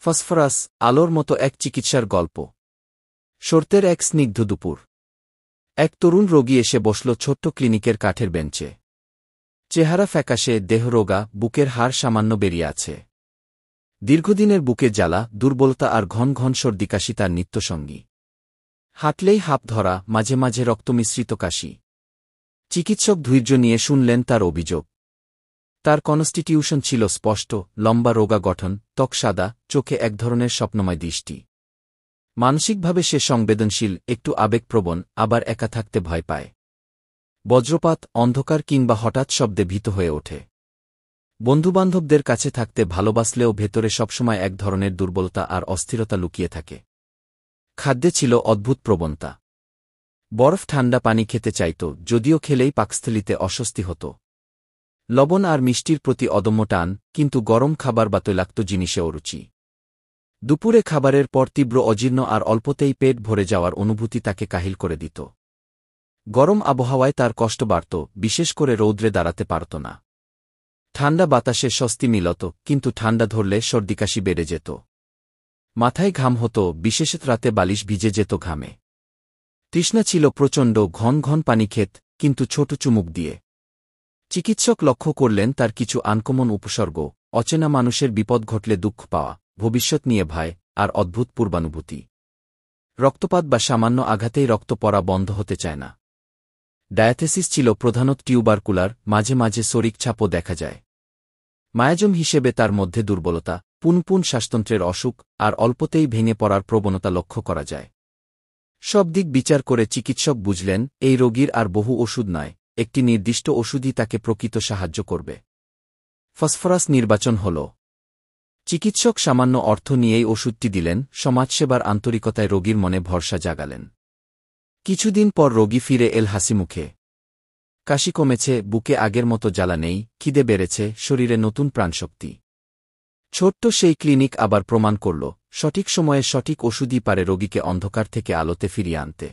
Phosphorus, আলোর মতো এক চিকিৎসার গল্প। শরতের এক স্নিগ্ধ দুপুর। এক তরুণ রোগী এসে বসল ছোট্ট ক্লিনিকের কাঠের বেঞ্চে। চেহারা ফ্যাকাশে, দেহ রোগা, বুকের হাড় সামান্য বেরিয়ে আছে। দীর্ঘদিনের বুকে জ্বালা, দুর্বলতা আর ঘন ঘন সর্দিকাশি তার নিত্যসঙ্গী। হাঁটলেই হাঁপ ধরা, মাঝে মাঝে রক্তমিশ্রিত কাশি। চিকিৎসক ধৈর্য নিয়ে শুনলেন তার অভিযোগ। তার কনস্টিটিউশন ছিল স্পষ্ট, লম্বা রোগা গঠন, ত্বক সাদা, চোখে এক ধরনের স্বপ্নময় দৃষ্টি। মানসিকভাবে সে সংবেদনশীল, একটু আবেগপ্রবণ, আবার একা থাকতে ভয় পায়। বজ্রপাত, অন্ধকার কিংবা হঠাৎ শব্দে ভীত হয়ে ওঠে। বন্ধুবান্ধবদের কাছে থাকতে ভালোবাসলেও ভেতরে সবসময় এক ধরনের দুর্বলতা আর অস্থিরতা লুকিয়ে থাকে। খাদ্যে ছিল অদ্ভুত প্রবণতা। বরফ ঠান্ডা পানি খেতে চাইত, যদিও খেলেই পাকস্থলিতে অস্বস্তি হতো। লবণ আর মিষ্টির প্রতি অদম্য টান, কিন্তু গরম খাবার বা তৈলাক্ত জিনিসে অরুচি। দুপুরে খাবারের পর তীব্র অজীর্ণ আর অল্পতেই পেট ভরে যাওয়ার অনুভূতি তাকে কাহিল করে দিত। গরম আবহাওয়ায় তার কষ্ট বাড়ত, বিশেষ করে রৌদ্রে দাঁড়াতে পারত না। ঠান্ডা বাতাসে স্বস্তি মিলত, কিন্তু ঠান্ডা ধরলে সর্দিকাশি বেড়ে যেত। মাথায় ঘাম হতো, বিশেষত রাতে বালিশ ভিজে যেত ঘামে। তৃষ্ণা ছিল প্রচণ্ড, ঘন ঘন পানি খেত, কিন্তু ছোট চুমুক দিয়ে। চিকিৎসক লক্ষ্য করলেন তার কিছু আনকমন উপসর্গ: অচেনা মানুষের বিপদ ঘটলে দুঃখ পাওয়া, ভবিষ্যৎ নিয়ে ভয়, আর অদ্ভুত পূর্বানুভূতি। রক্তপাত বা সামান্য আঘাতেই রক্ত পড়া বন্ধ হতে চায় না। ডায়াথেসিস ছিল প্রধানত টিউবারকুলার, মাঝে মাঝে সরিক ছাপও দেখা যায়। মায়াজম হিসেবে তার মধ্যে দুর্বলতা, পুনপুন শ্বাসতন্ত্রের অসুখ আর অল্পতেই ভেঙে পড়ার প্রবণতা লক্ষ্য করা যায়। সব দিক বিচার করে চিকিৎসক বুঝলেন, এই রোগীর আর বহু ওষুধ নয়, একটি নির্দিষ্ট ওষুধই তাকে প্রকৃত সাহায্য করবে। ফসফরাস নির্বাচন হল। চিকিৎসক সামান্য অর্থ নিয়েই ওষুধটি দিলেন, সমাজসেবার আন্তরিকতায় রোগীর মনে ভরসা জাগালেন। কিছুদিন পর রোগী ফিরে এল হাসিমুখে। কাশি কমেছে, বুকে আগের মতো জ্বালা নেই, খিদে বেড়েছে, শরীরে নতুন প্রাণশক্তি। ছোট্ট সেই ক্লিনিক আবার প্রমাণ করল, সঠিক সময়ে সঠিক ওষুধই পারে রোগীকে অন্ধকার থেকে আলোতে ফিরিয়ে আনতে।